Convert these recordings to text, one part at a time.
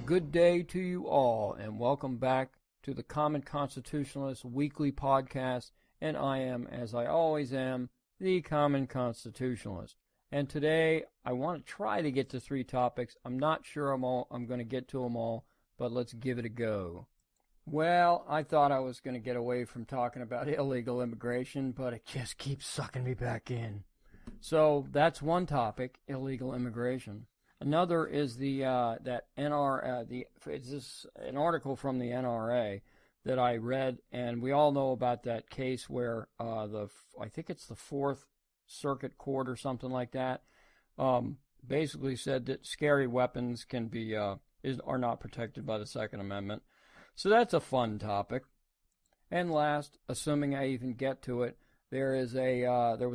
Good day to you all, and welcome back to the Common Constitutionalist Weekly Podcast, and I am, as I always am, the Common Constitutionalist. And today, I want to try to get to 3 topics. I'm not sure I'm going to get to them all, but let's give it a go. Well, I thought I was going to get away from talking about illegal immigration, but it just keeps sucking me back in. So that's one topic, illegal immigration. Another is the an article from the NRA that I read, and we all know about that case where I think it's the Fourth Circuit Court or something like that, basically said that scary weapons can be are not protected by the Second Amendment. So that's a fun topic. And last, assuming I even get to it, there was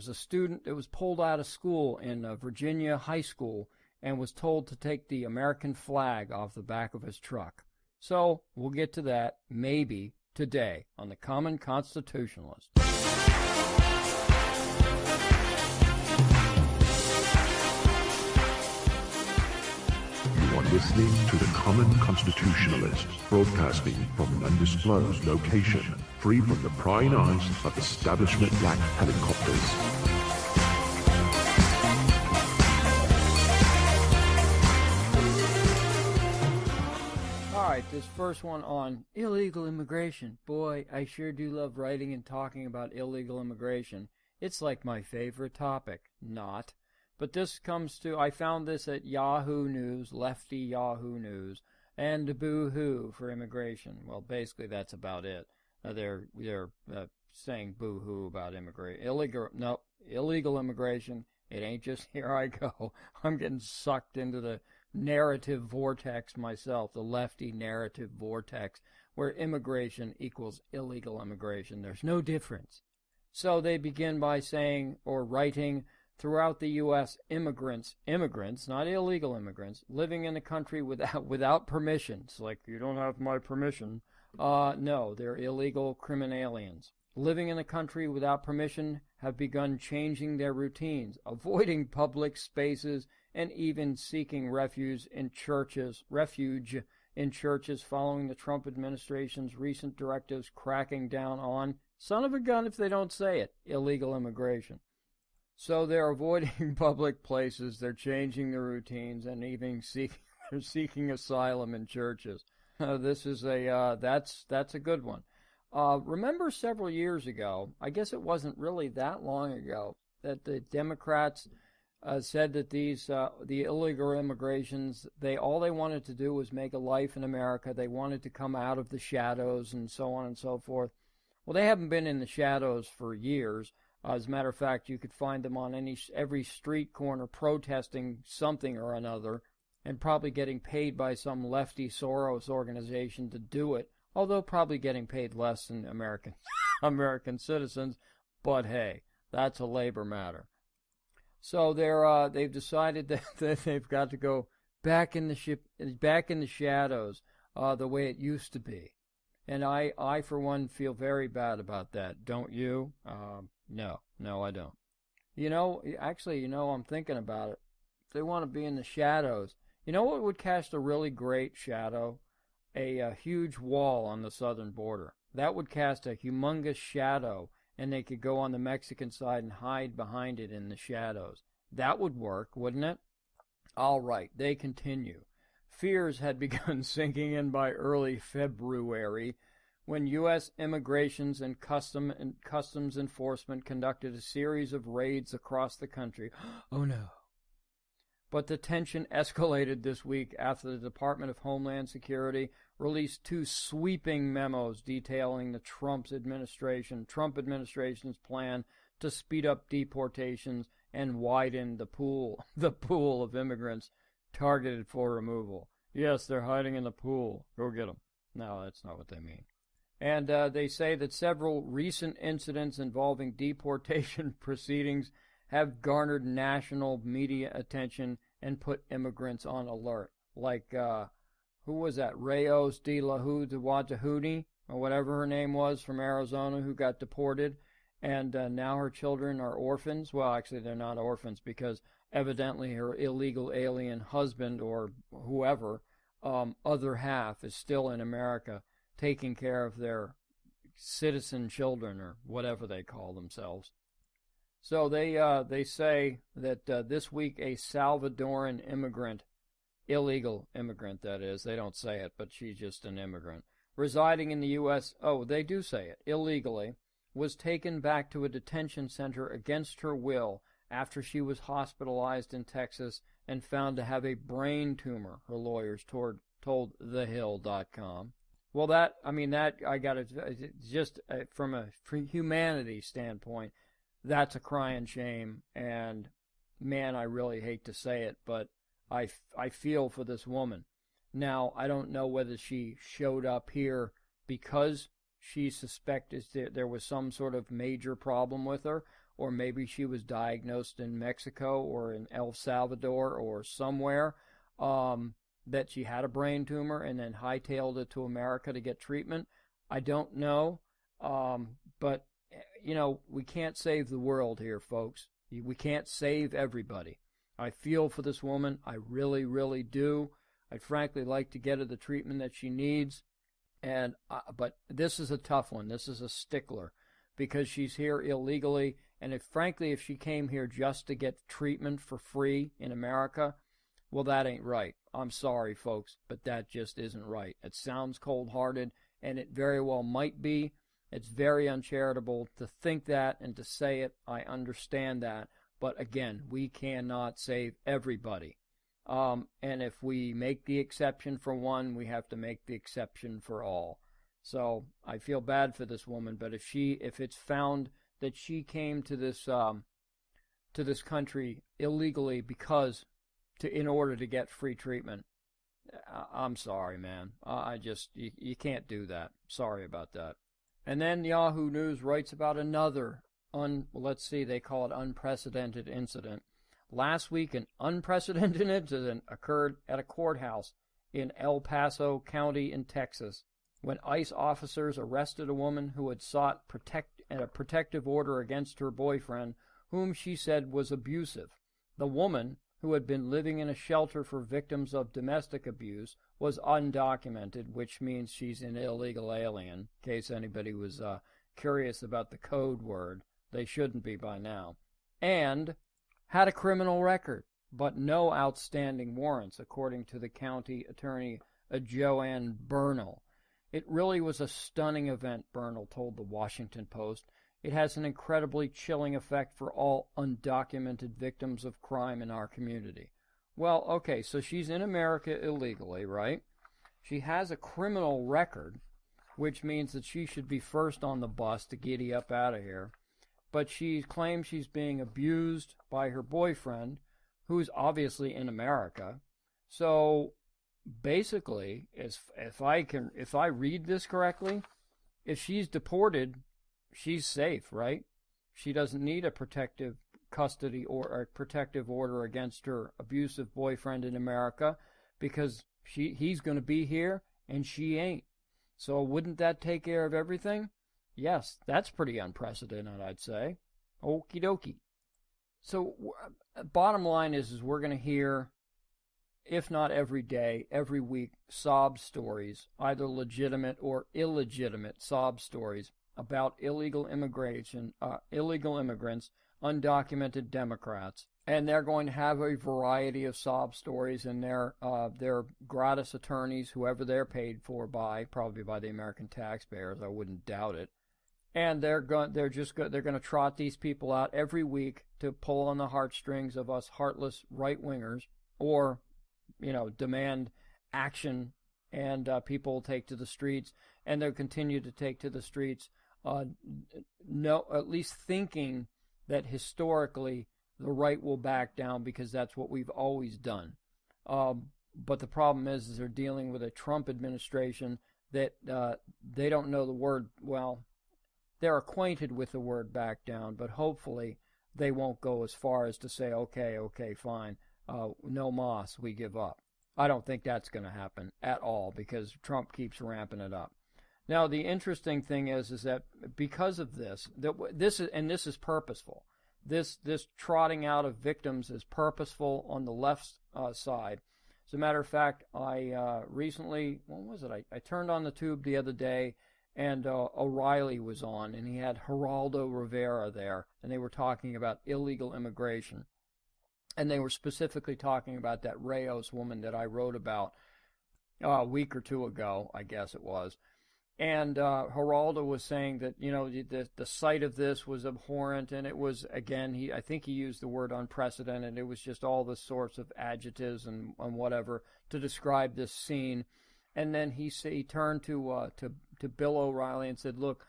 a student that was pulled out of school in Virginia high school and was told to take the American flag off the back of his truck. So we'll get to that maybe today on the Common Constitutionalist. You are listening to the Common Constitutionalist, broadcasting from an undisclosed location, free from the prying eyes of establishment black helicopters. Alright, this first one on illegal immigration. Boy, I sure do love writing and talking about illegal immigration. It's like my favorite topic. Not. But this comes to, I found this at Yahoo News, lefty Yahoo News, and boo-hoo for immigration. Well, basically that's about it. They're saying boo-hoo about illegal immigration. It ain't just here I go. I'm getting sucked into the narrative vortex myself, the lefty narrative vortex, where immigration equals illegal immigration. There's no difference. So they begin by saying or writing, throughout the U.S., immigrants, not illegal immigrants, living in the country without permission. It's like, you don't have my permission. No, they're illegal criminalians. Living in the country without permission have begun changing their routines, avoiding public spaces, and even seeking refuge in churches following the Trump administration's recent directives cracking down on, son of a gun if they don't say it, illegal immigration. So they're avoiding public places, they're changing their routines, and even seeking asylum in churches. That's a good one. Remember several years ago, I guess it wasn't really that long ago, that the Democrats said that the illegal immigrations, all they wanted to do was make a life in America. They wanted to come out of the shadows and so on and so forth. Well, they haven't been in the shadows for years. As a matter of fact, you could find them on every street corner protesting something or another, and probably getting paid by some lefty Soros organization to do it, although probably getting paid less than American citizens. But hey, that's a labor matter. So they've decided that they've got to go back in the shadows, the way it used to be. And I for one feel very bad about that. Don't you? No, I don't. I'm thinking about it. If they want to be in the shadows, you know what would cast a really great shadow? A huge wall on the southern border. That would cast a humongous shadow, and they could go on the Mexican side and hide behind it in the shadows. That would work, wouldn't it? All right, they continue. Fears had begun sinking in by early February when U.S. Immigrations and Customs Enforcement conducted a series of raids across the country. Oh no. But the tension escalated this week after the Department of Homeland Security released 2 sweeping memos detailing the Trump administration's plan to speed up deportations and widen the pool of immigrants targeted for removal. Yes, they're hiding in the pool. Go get them. No, that's not what they mean. And they say that several recent incidents involving deportation proceedings have garnered national media attention and put immigrants on alert. Like, who was that? Rayos de la Watahuni, or whatever her name was, from Arizona, who got deported. And now her children are orphans. Well, actually, they're not orphans because evidently her illegal alien husband or whoever other half is still in America taking care of their citizen children or whatever they call themselves. So they say that this week a Salvadoran immigrant, illegal immigrant that is, they don't say it, but she's just an immigrant, residing in the U.S., oh, they do say it, illegally, was taken back to a detention center against her will after she was hospitalized in Texas and found to have a brain tumor, her lawyers told TheHill.com. Well, from a humanity standpoint, that's a crying shame, and man, I really hate to say it, but I feel for this woman. Now, I don't know whether she showed up here because she suspected there was some sort of major problem with her, or maybe she was diagnosed in Mexico or in El Salvador or somewhere that she had a brain tumor and then hightailed it to America to get treatment. I don't know, but, we can't save the world here, folks. We can't save everybody. I feel for this woman. I really, really do. I'd frankly like to get her the treatment that she needs. But this is a tough one. This is a stickler because she's here illegally. And if she came here just to get treatment for free in America, well, that ain't right. I'm sorry, folks, but that just isn't right. It sounds cold-hearted, and it very well might be. It's very uncharitable to think that and to say it. I understand that. But again, we cannot save everybody. And if we make the exception for one, we have to make the exception for all. So I feel bad for this woman, but if it's found that she came to this country illegally in order to get free treatment, I'm sorry, man. You can't do that. Sorry about that. And then Yahoo News writes about another they call it unprecedented incident. Last week, an unprecedented incident occurred at a courthouse in El Paso County in Texas when ICE officers arrested a woman who had sought a protective order against her boyfriend, whom she said was abusive. The woman, who had been living in a shelter for victims of domestic abuse, was undocumented, which means she's an illegal alien, in case anybody was curious about the code word. They shouldn't be by now. And had a criminal record, but no outstanding warrants, according to the county attorney, Joanne Bernal. It really was a stunning event, Bernal told the Washington Post. It has an incredibly chilling effect for all undocumented victims of crime in our community. Well, okay, so she's in America illegally, right? She has a criminal record, which means that she should be first on the bus to giddy up out of here. But she claims she's being abused by her boyfriend, who's obviously in America. So basically, if I read this correctly, if she's deported, she's safe, right? She doesn't need a protective custody or a protective order against her abusive boyfriend in America because he's going to be here and she ain't. So wouldn't that take care of everything? Yes, that's pretty unprecedented, I'd say. Okie dokie. So bottom line is we're going to hear, if not every day, every week, sob stories, either legitimate or illegitimate sob stories about illegal immigrants, undocumented Democrats, and they're going to have a variety of sob stories, and their gratis attorneys, whoever they're paid for by, probably by the American taxpayers, I wouldn't doubt it, and they're going to trot these people out every week to pull on the heartstrings of us heartless right wingers, or demand action, and people will take to the streets, and they'll continue to take to the streets. At least thinking that historically the right will back down because that's what we've always done. But the problem is they're dealing with a Trump administration that they don't know the word. Well, they're acquainted with the word back down, but hopefully they won't go as far as to say, okay, fine, no mas, we give up. I don't think that's going to happen at all because Trump keeps ramping it up. Now, the interesting thing is that because of this is purposeful. This trotting out of victims is purposeful on the left side. As a matter of fact, I recently, when was it? I turned on the tube the other day, and O'Reilly was on, and he had Geraldo Rivera there, and they were talking about illegal immigration. And they were specifically talking about that Reyes woman that I wrote about a week or two ago, I guess it was. And Geraldo was saying that, the sight of this was abhorrent, and it was, again, I think he used the word unprecedented. It was just all the sorts of adjectives and whatever to describe this scene. And then he turned to Bill O'Reilly and said, look,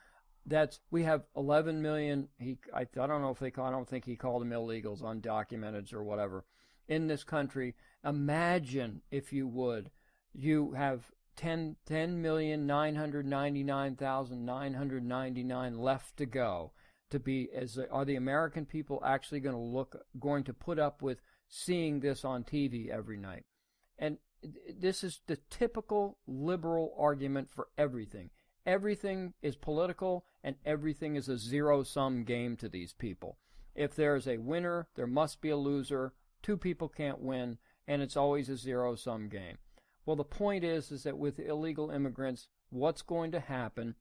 we have 11 million, I don't think he called them illegals, undocumented or whatever, in this country. Imagine, if you would, you have 10,999,999 left to go are the American people actually going to put up with seeing this on TV every night? And this is the typical liberal argument for everything. Everything is political, and everything is a zero-sum game to these people. If there's a winner, there must be a loser. Two people can't win, and it's always a zero-sum game. Well, the point is that with illegal immigrants, what's going to happen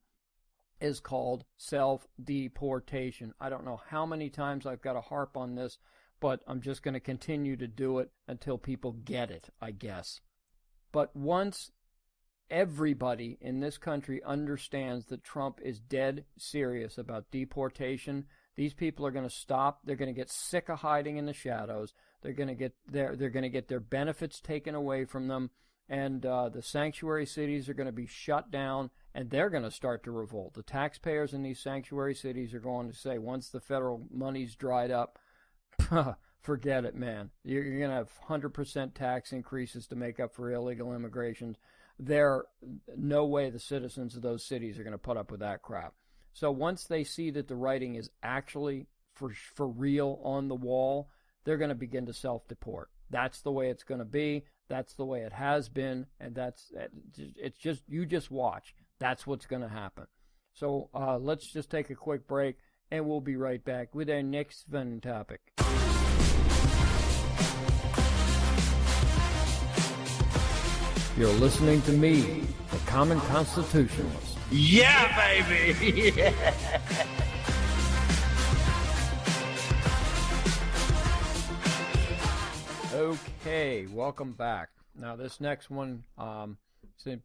is called self-deportation. I don't know how many times I've got to harp on this, but I'm just going to continue to do it until people get it, I guess. But once everybody in this country understands that Trump is dead serious about deportation, these people are going to stop. They're going to get sick of hiding in the shadows. They're going to get their benefits taken away from them, and the sanctuary cities are going to be shut down, and they're going to start to revolt. The taxpayers in these sanctuary cities are going to say, once the federal money's dried up, forget it, man. You're going to have 100% tax increases to make up for illegal immigration. No way the citizens of those cities are going to put up with that crap. So once they see that the writing is actually for real on the wall, they're going to begin to self-deport. That's the way it's going to be. That's the way it has been, and you just watch. That's what's going to happen. So let's just take a quick break, and we'll be right back with our next fun topic. You're listening to me, the Common Constitutionalist. Yeah, baby! Okay, welcome back. Now, this next one,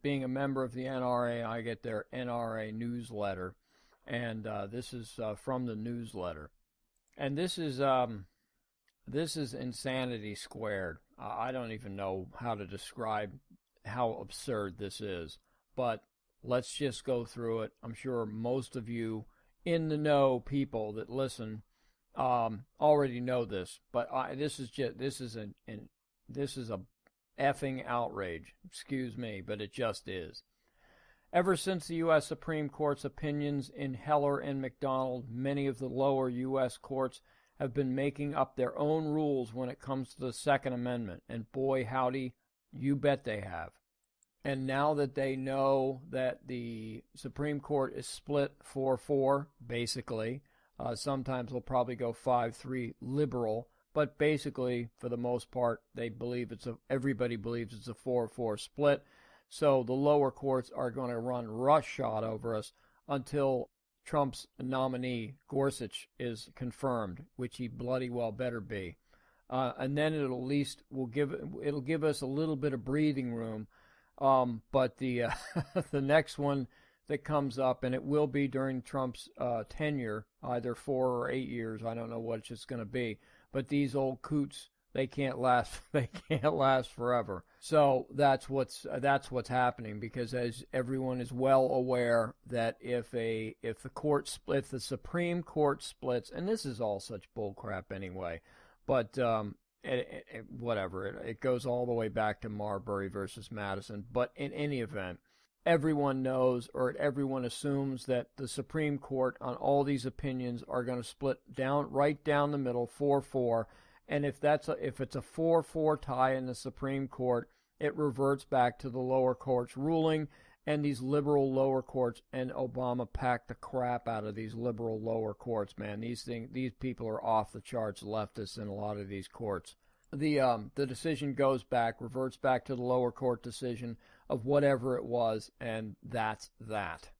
being a member of the NRA, I get their NRA newsletter, and this is from the newsletter. And this is insanity squared. I don't even know how to describe how absurd this is, but let's just go through it. I'm sure most of you in the know people that listen already know this, but this is a effing outrage. Excuse me, but it just is. Ever since the U.S. Supreme Court's opinions in Heller and McDonald, many of the lower U.S. courts have been making up their own rules when it comes to the Second Amendment, and boy howdy, you bet they have. And now that they know that the Supreme Court is split 4-4, basically, sometimes they'll probably go 5-3 liberal, but basically, for the most part, everybody believes it's a 4-4 split. So the lower courts are going to run roughshod over us until Trump's nominee, Gorsuch, is confirmed, which he bloody well better be. And then it'll give us a little bit of breathing room. But the the next one that comes up, and it will be during Trump's tenure, either 4 or 8 years, I don't know what it's going to be. But these old coots, they can't last. They can't last forever. So that's what's happening, because as everyone is well aware, that if the Supreme Court splits, and this is all such bullcrap anyway, but whatever, it goes all the way back to Marbury versus Madison. But in any event, everyone knows, or everyone assumes, that the Supreme Court on all these opinions are going to split right down the middle, 4-4. And if it's a 4-4 tie in the Supreme Court, it reverts back to the lower courts ruling, and these liberal lower courts, and Obama packed the crap out of these liberal lower courts, man. These people are off the charts leftists in a lot of these courts. the decision goes back, reverts back to the lower court decision of whatever it was, and that's that.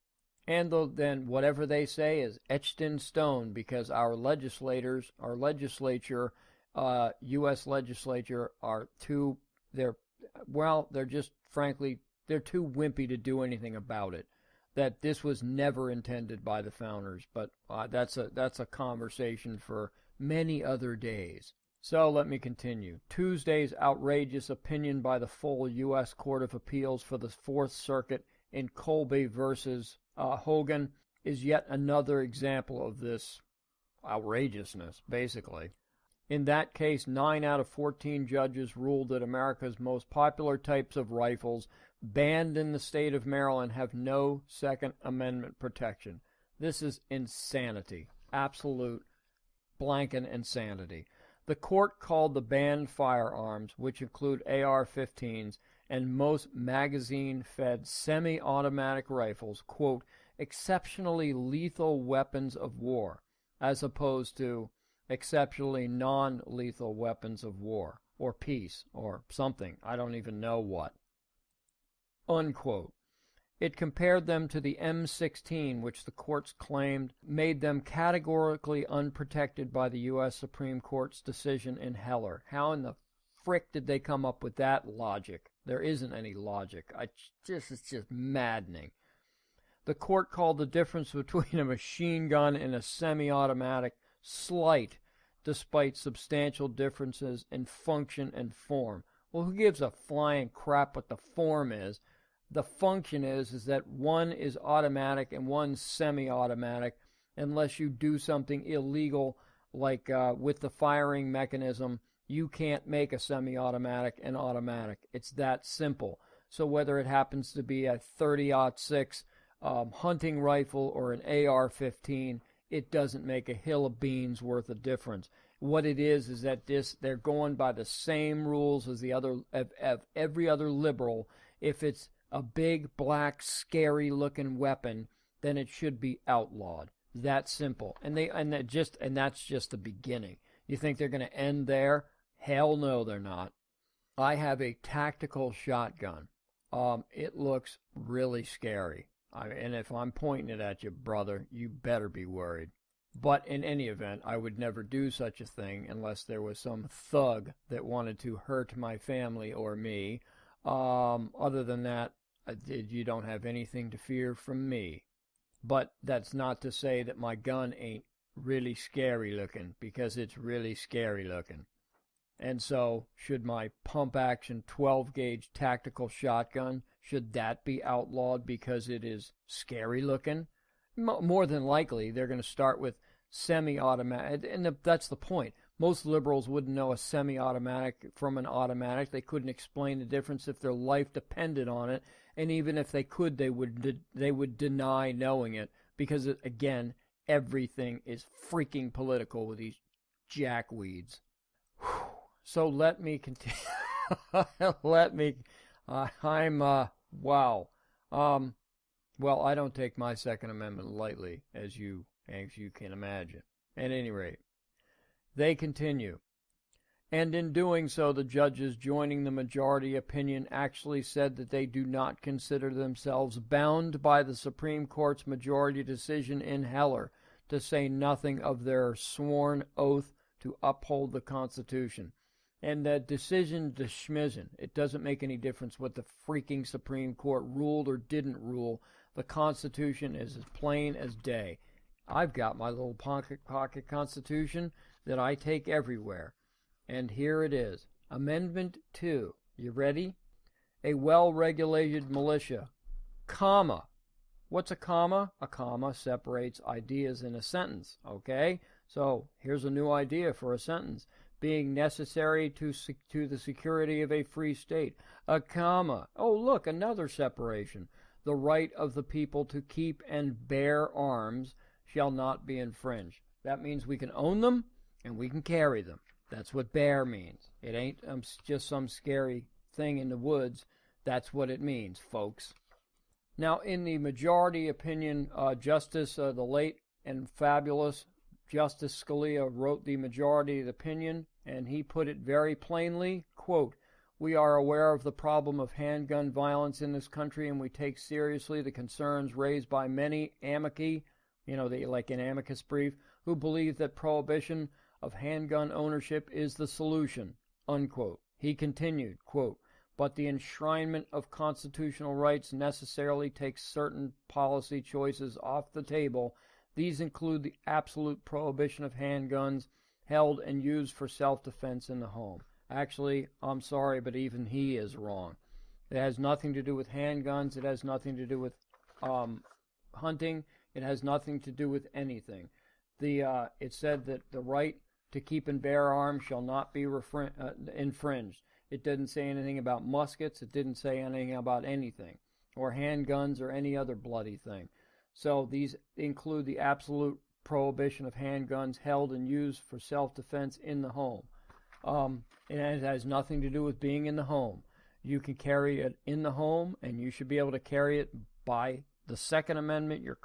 And then whatever they say is etched in stone, because our legislature, U.S. legislature, they're just, frankly, they're too wimpy to do anything about it. That this was never intended by the founders, but that's a conversation for many other days. So let me continue. Tuesday's outrageous opinion by the full U.S. Court of Appeals for the Fourth Circuit in Colby versus Hogan is yet another example of this outrageousness, basically. In that case, 9 out of 14 judges ruled that America's most popular types of rifles banned in the state of Maryland have no Second Amendment protection. This is insanity. Absolute blanket insanity. The court called the banned firearms, which include AR-15s and most magazine-fed semi-automatic rifles, quote, exceptionally lethal weapons of war, as opposed to exceptionally non-lethal weapons of war, or peace, or something. I don't even know what. Unquote. It compared them to the M16, which the courts claimed made them categorically unprotected by the U.S. Supreme Court's decision in Heller. How in the frick did they come up with that logic? There isn't any logic. It's just maddening. The court called the difference between a machine gun and a semi-automatic slight, despite substantial differences in function and form. Well, who gives a flying crap what the form is? The function is that one is automatic and one's semi-automatic, unless you do something illegal like with the firing mechanism. You can't make a semi-automatic and automatic. It's that simple. So whether it happens to be a 30-06 hunting rifle or an AR-15, it doesn't make a hill of beans worth of difference. What it is that they're going by the same rules as the other of every other liberal. If it's a big, black, scary-looking weapon, then it should be outlawed. That simple. And that's just the beginning. You think they're going to end there? Hell no, they're not. I have a tactical shotgun. It looks really scary. And if I'm pointing it at you, brother, you better be worried. But in any event, I would never do such a thing unless there was some thug that wanted to hurt my family or me. Other than that, you don't have anything to fear from me. But that's not to say that my gun ain't really scary looking, because it's really scary looking. And so, should my pump-action 12-gauge tactical shotgun, should that be outlawed because it is scary looking? More than likely, they're going to start with semi-automatic, and that's the point. Most liberals wouldn't know a semi-automatic from an automatic. They couldn't explain the difference if their life depended on it, and even if they could, they would deny knowing it, because, again, everything is freaking political with these jackweeds. Whew. So let me continue. Wow. Well, I don't take my Second Amendment lightly, as you can imagine. At any rate, they continue. And in doing so, the judges joining the majority opinion actually said that they do not consider themselves bound by the Supreme Court's majority decision in Heller, to say nothing of their sworn oath to uphold the Constitution. And that decision to schmizzen. It doesn't make any difference what the freaking Supreme Court ruled or didn't rule. The Constitution is as plain as day. I've got my little pocket Constitution that I take everywhere. And here it is. Amendment 2. You ready? A well-regulated militia. Comma. What's a comma? A comma separates ideas in a sentence. Okay? So, here's a new idea for a sentence. Being necessary to the security of a free state. A comma. Oh, look, another separation. The right of the people to keep and bear arms shall not be infringed. That means we can own them and we can carry them. That's what bear means. It ain't just some scary thing in the woods. That's what it means, folks. Now, in the majority opinion, the late and fabulous Justice Scalia wrote the majority opinion, and he put it very plainly, quote, "We are aware of the problem of handgun violence in this country, and we take seriously the concerns raised by many amici, like an amicus brief, who believe that prohibition of handgun ownership is the solution," unquote. He continued, quote, "But the enshrinement of constitutional rights necessarily takes certain policy choices off the table. These include the absolute prohibition of handguns held and used for self-defense in the home." Actually, I'm sorry, but even he is wrong. It has nothing to do with handguns. It has nothing to do with hunting. It has nothing to do with anything. It said that the right to keep and bear arms shall not be infringed. It didn't say anything about muskets. It didn't say anything about anything, or handguns, or any other bloody thing. So these include the absolute prohibition of handguns held and used for self-defense in the home. And it has nothing to do with being in the home. You can carry it in the home, and you should be able to carry it by the Second Amendment, your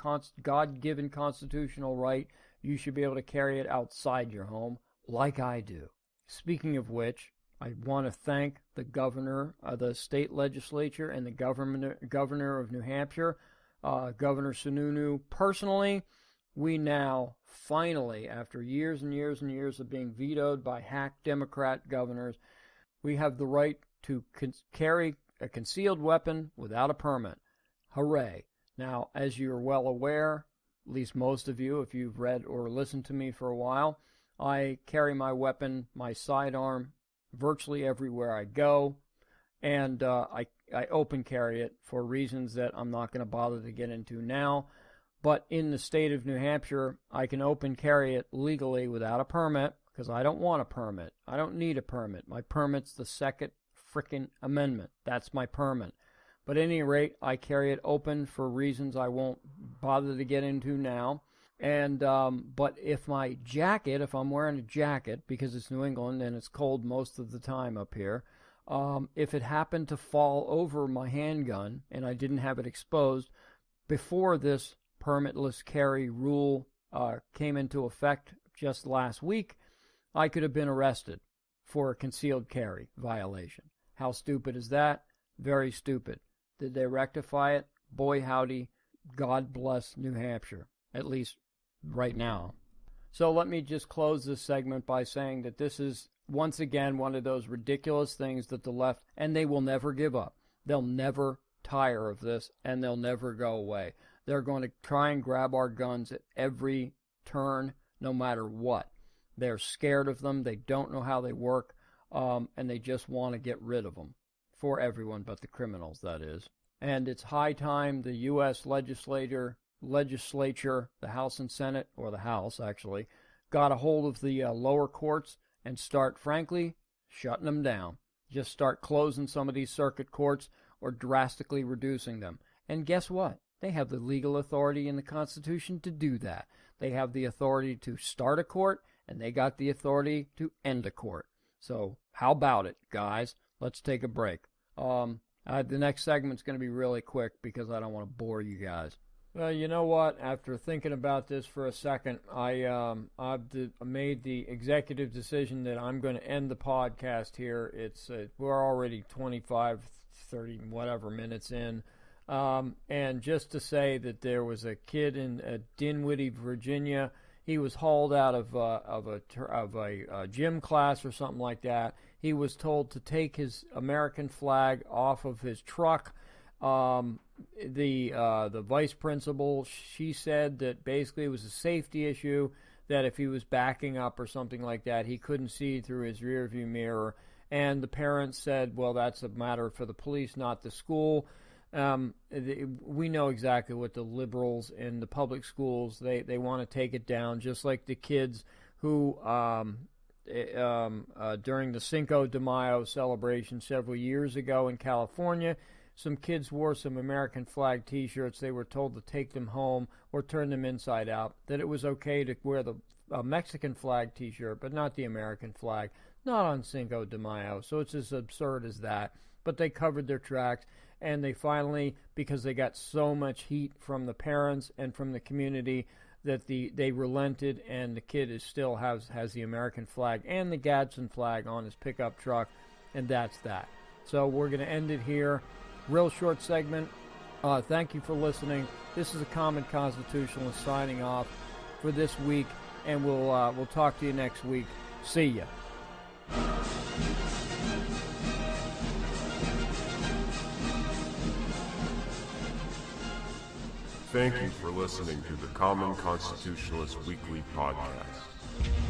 God-given constitutional right. You should be able to carry it outside your home, like I do. Speaking of which, I want to thank the governor of the state legislature and the governor of New Hampshire, Governor Sununu. Personally, we now, finally, after years and years and years of being vetoed by hack Democrat governors, we have the right to carry a concealed weapon without a permit. Hooray. Now, as you're well aware, at least most of you, if you've read or listened to me for a while, I carry my weapon, my sidearm, virtually everywhere I go, and I open carry it for reasons that I'm not going to bother to get into now. But in the state of New Hampshire, I can open carry it legally without a permit, because I don't want a permit. I don't need a permit. My permit's the Second frickin' Amendment. That's my permit. But at any rate, I carry it open for reasons I won't bother to get into now. And but if I'm wearing a jacket, because it's New England and it's cold most of the time up here, if it happened to fall over my handgun and I didn't have it exposed before this permitless carry rule came into effect just last week, I could have been arrested for a concealed carry violation. How stupid is that? Very stupid. Did they rectify it? Boy howdy, God bless New Hampshire, at least right now. So let me just close this segment by saying that this is, once again, one of those ridiculous things that the left, and they will never give up. They'll never tire of this, and they'll never go away. They're going to try and grab our guns at every turn, no matter what. They're scared of them. They don't know how they work, and they just want to get rid of them. For everyone but the criminals, that is. And it's high time the U.S. legislature, the House and Senate, or the House, actually, got a hold of the lower courts and start, frankly, shutting them down. Just start closing some of these circuit courts or drastically reducing them. And guess what? They have the legal authority in the Constitution to do that. They have the authority to start a court, and they got the authority to end a court. So how about it, guys? Let's take a break. The next segment's going to be really quick because I don't want to bore you guys. Well, you know what? After thinking about this for a second, I've made the executive decision that I'm going to end the podcast here. We're already 25, 30, whatever minutes in. And just to say that there was a kid in Dinwiddie, Virginia. He was hauled out of a gym class or something like that. He was told to take his American flag off of his truck. The vice principal, she said that basically it was a safety issue, that if he was backing up or something like that, he couldn't see through his rearview mirror. And the parents said, well, that's a matter for the police, not the school. We know exactly what the liberals in the public schools, they want to take it down, just like the kids who during the Cinco de Mayo celebration several years ago in California, some kids wore some American flag T-shirts. They were told to take them home or turn them inside out, that it was okay to wear the Mexican flag T-shirt, but not the American flag, not on Cinco de Mayo. So it's as absurd as that. But they covered their tracks, and they finally, because they got so much heat from the parents and from the community, that they relented, and the kid is still has the American flag and the Gadsden flag on his pickup truck, and that's that. So we're going to end it here. Real short segment. Thank you for listening. This is a Common Constitutionalist signing off for this week, and we'll talk to you next week. See ya. Thank you for listening to the Common Constitutionalist Weekly Podcast.